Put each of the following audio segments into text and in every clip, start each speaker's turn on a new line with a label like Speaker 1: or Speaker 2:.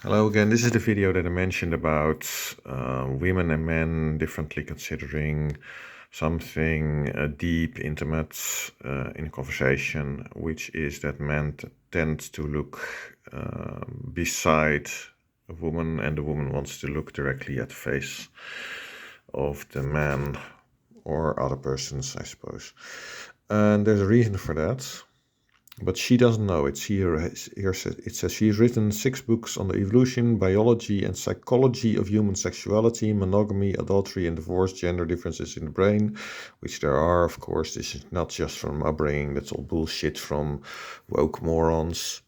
Speaker 1: Hello again, this is the video that I mentioned about women and men differently considering something deep, intimate in a conversation, which is that men tend to look beside a woman and the woman wants to look directly at the face of the man or other persons, I suppose. And there's a reason for that. But she doesn't know it. It says she's written 6 books on the evolution, biology, and psychology of human sexuality, monogamy, adultery, and divorce, gender differences in the brain, which there are, of course. This is not just from my brain. That's all bullshit from woke morons.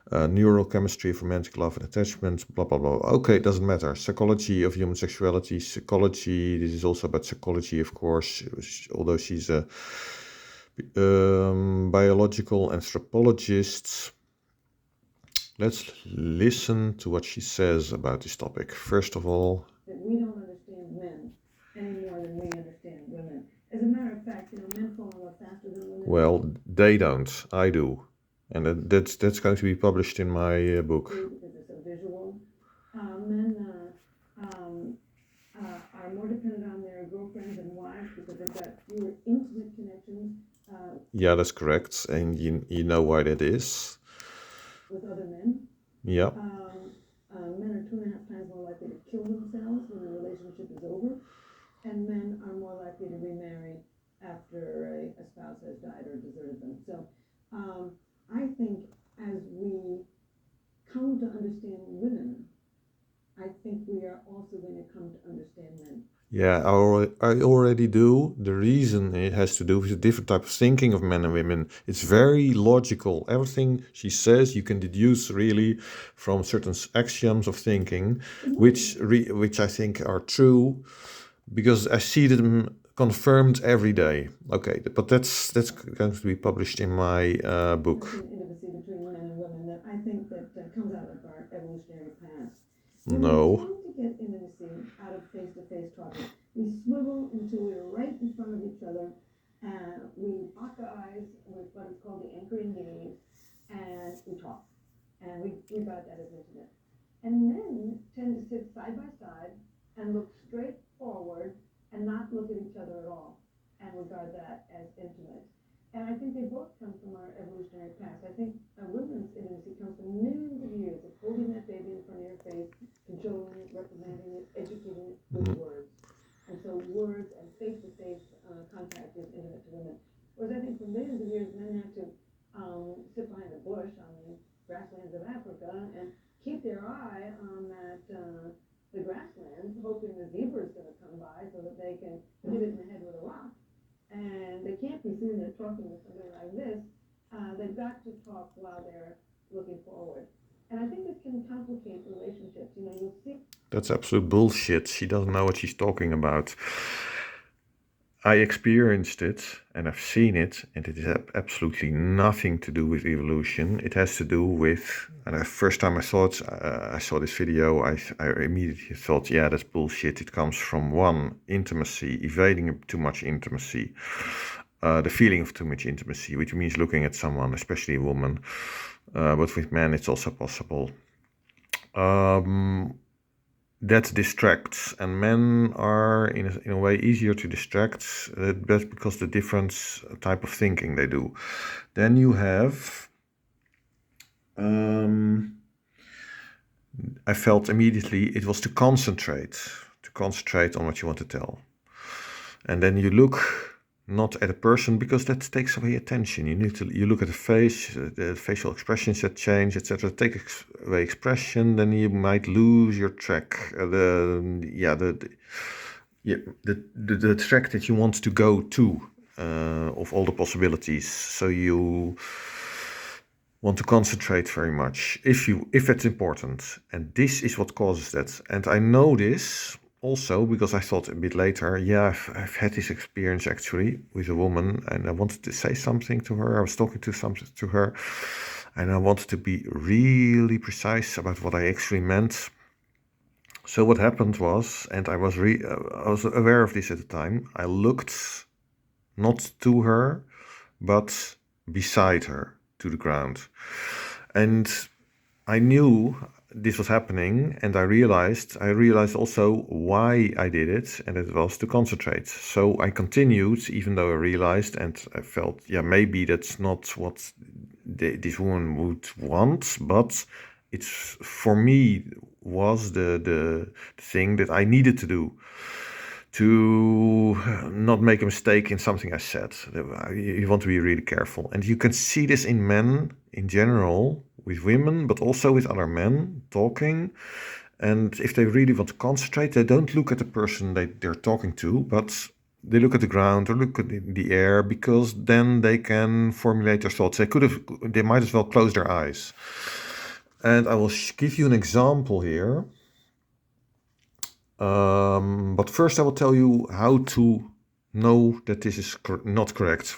Speaker 1: Neural chemistry of romantic love and attachment, blah, blah, blah. Okay, it doesn't matter. Psychology of human sexuality, psychology. This is also about psychology, of course, although she's a biological anthropologist. Let's listen to what she says about this topic. First of all,
Speaker 2: that we don't understand men any more than we understand women. As a matter of fact, men fall in love faster than women.
Speaker 1: Well, they don't. I do, and that's going to be published in my book.
Speaker 2: Because it's so visual. Men are more dependent on their girlfriends and wives because they've got fewer intimate connections.
Speaker 1: Yeah, that's correct, and you know why that is.
Speaker 2: With other men.
Speaker 1: Yeah.
Speaker 2: Men are 2.5 times more likely to kill themselves when the relationship is over, and men are more likely to remarry after a spouse has died or deserted them. So I think as we come to understand women, I think we are also going to come to understand men.
Speaker 1: Yeah, I already do. The reason it has to do with a different type of thinking of men and women. It's very logical. Everything she says you can deduce really from certain axioms of thinking, which I think are true, because I see them confirmed every day. Okay, but that's going to be published in my book.
Speaker 2: Intimacy between men and women that I think that comes out of our evolutionary past.
Speaker 1: No.
Speaker 2: We tend to get intimacy out of face-to-face talking. We swivel until we're right in front of each other, and we lock eyes with what is called the anchoring gaze, and we talk. And we regard that as intimate. And men tend to sit side by side and look straight forward and not look at each other at all, and regard that as intimate. And I think they both come from our evolutionary past. I think a woman's intimacy comes from millions of years of holding that baby in front of your face, controlling it, reprimanding it, educating it with words. And so words and face-to-face contact is intimate to women. Whereas I think for millions of years, men had to sit behind a bush on the grasslands of Africa and keep their eye on the grasslands, hoping the zebra is going to come by so that they can hit it in the head with a rock. And they can't be sitting there talking to somebody like this. They've got to talk while they're looking forward. And I think this can complicate relationships. You'll see.
Speaker 1: That's absolute bullshit. She doesn't know what she's talking about. I experienced it and I've seen it, and it has absolutely nothing to do with evolution. It has to do with, and the first time I saw this video, I immediately thought, yeah, that's bullshit. It comes from one, intimacy, evading too much intimacy, the feeling of too much intimacy, which means looking at someone, especially a woman, but with men it's also possible. That distracts, and men are in a way easier to distract, but because the different type of thinking they do. Then you have, I felt immediately it was to concentrate on what you want to tell. And then you look not at a person, because that takes away attention. You look at the face, the facial expressions that change, etc. Take away expression, then you might lose your track. The track that you want to go to of all the possibilities. So you want to concentrate very much if it's important, and this is what causes that. And I know this also because I thought a bit later, yeah, I've had this experience actually with a woman, and I wanted to say something to her. I was talking to her, and I wanted to be really precise about what I actually meant. So what happened was, and I was aware of this at the time, I looked not to her, but beside her, to the ground. And I knew this was happening, and I realized also why I did it, and it was to concentrate. So I continued, even though I realized, and I felt, yeah, maybe that's not what this woman would want, but it's for me was the thing that I needed to do to not make a mistake in something I said. You want to be really careful. And you can see this in men in general, with women, but also with other men talking. And if they really want to concentrate, they don't look at the person they're talking to, but they look at the ground or look at the air, because then they can formulate their thoughts. They might as well close their eyes. And I will give you an example here. But first I will tell you how to know that this is not correct.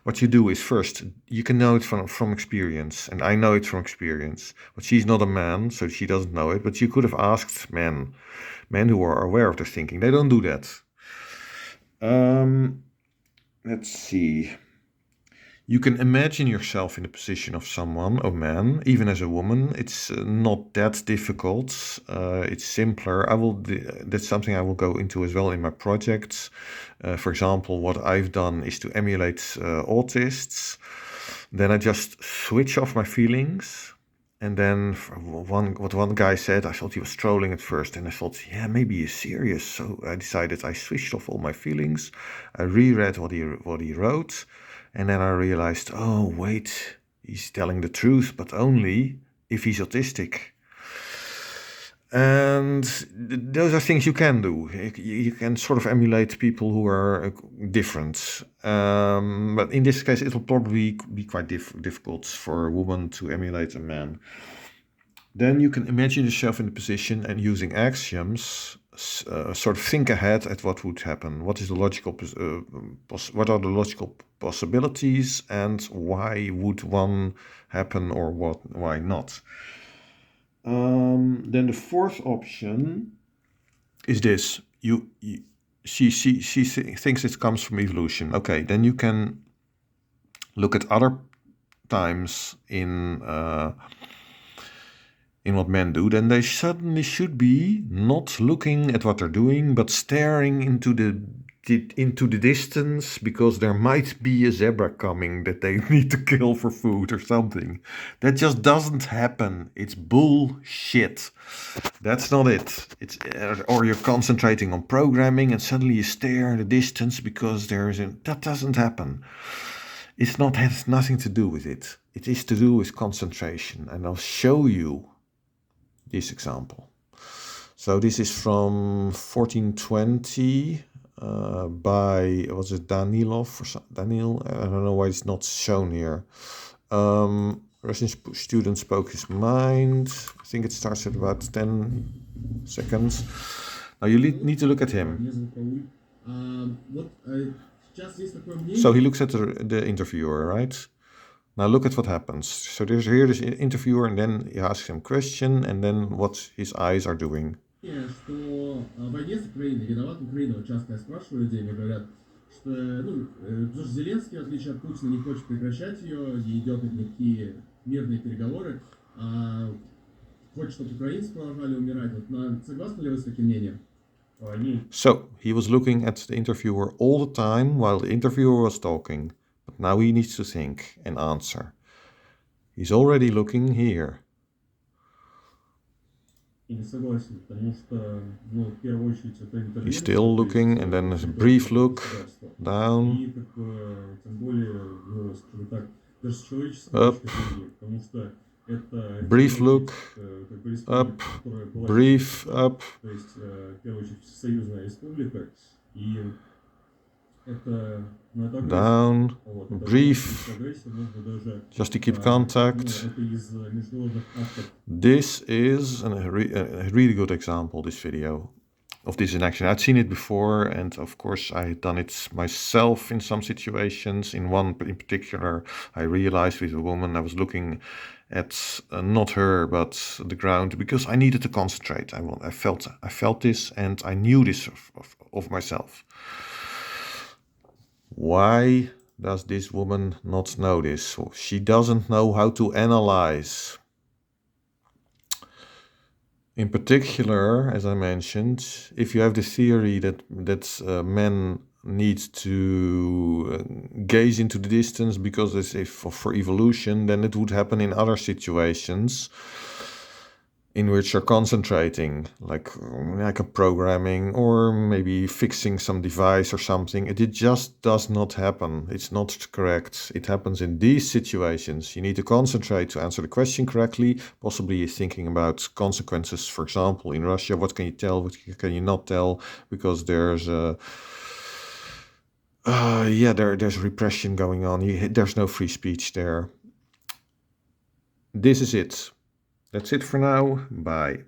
Speaker 1: What you do is, first, you can know it from experience, and I know it from experience. But she's not a man, so she doesn't know it. But you could have asked men who are aware of their thinking. They don't do that. Let's see. You can imagine yourself in the position of someone, a man, even as a woman. It's not that difficult. It's simpler. That's something I will go into as well in my projects. For example, what I've done is to emulate autists. Then I just switch off my feelings. And then what one guy said, I thought he was trolling at first. And I thought, yeah, maybe he's serious. So I decided I switched off all my feelings. I reread what he wrote. And then I realized, oh, wait, he's telling the truth, but only if he's autistic. And those are things you can do. You can sort of emulate people who are different. But in this case, it will probably be quite difficult for a woman to emulate a man. Then you can imagine yourself in the position, and using axioms, sort of think ahead at what would happen. What are the logical possibilities, and why would one happen, or why not? Then the fourth option is this. She thinks it comes from evolution. Okay, then you can look at other times in what men do. Then they suddenly should be not looking at what they're doing, but staring into the distance, because there might be a zebra coming that they need to kill for food or something. That just doesn't happen. It's bullshit. That's not it. Or you're concentrating on programming and suddenly you stare in the distance because that doesn't happen. Has nothing to do with it. It is to do with concentration, and I'll show you this example. So this is from 1420 by, was it Danilov or Daniel? I don't know why it's not shown here. Russian student spoke his mind. I think it starts at about 10 seconds. Now you need to look at him. So he looks at the interviewer, right? Now look at what happens. So there's here this interviewer, and then he asks him a question, and then what his eyes are doing.
Speaker 3: Что в войне с Украиной виноват Украина. Вот часто я спрашиваю людей, мне говорят, что, потому что Зеленский, в отличие от Путина, не хочет прекращать ее, не идет на никакие мирные переговоры, а хочет, чтобы украинцы продолжали умирать. Вот, согласны ли вы с таким мнением?
Speaker 1: So he was looking at the interviewer all the time while the interviewer was talking. But now he needs to think and answer. He's already looking here. He's still looking, and then there's a brief look down, up, brief look, up, brief up, down, brief, just to keep contact. This is a really good example, this video, of this in action. I'd seen it before, and of course I had done it myself in some situations. In one in particular, I realized with a woman, I was looking at not her, but the ground, because I needed to concentrate. I felt this, and I knew this of myself. Why does this woman not know this? She doesn't know how to analyze. In particular, as I mentioned, if you have the theory that men need to gaze into the distance because it's for evolution, then it would happen in other situations in which you're concentrating, like a programming or maybe fixing some device or something. It just does not happen. It's not correct. It happens in these situations. You need to concentrate to answer the question correctly. Possibly you're thinking about consequences. For example, in Russia, what can you tell, what can you not tell? Because there's there's repression going on. There's no free speech there. This is it. That's it for now. Bye.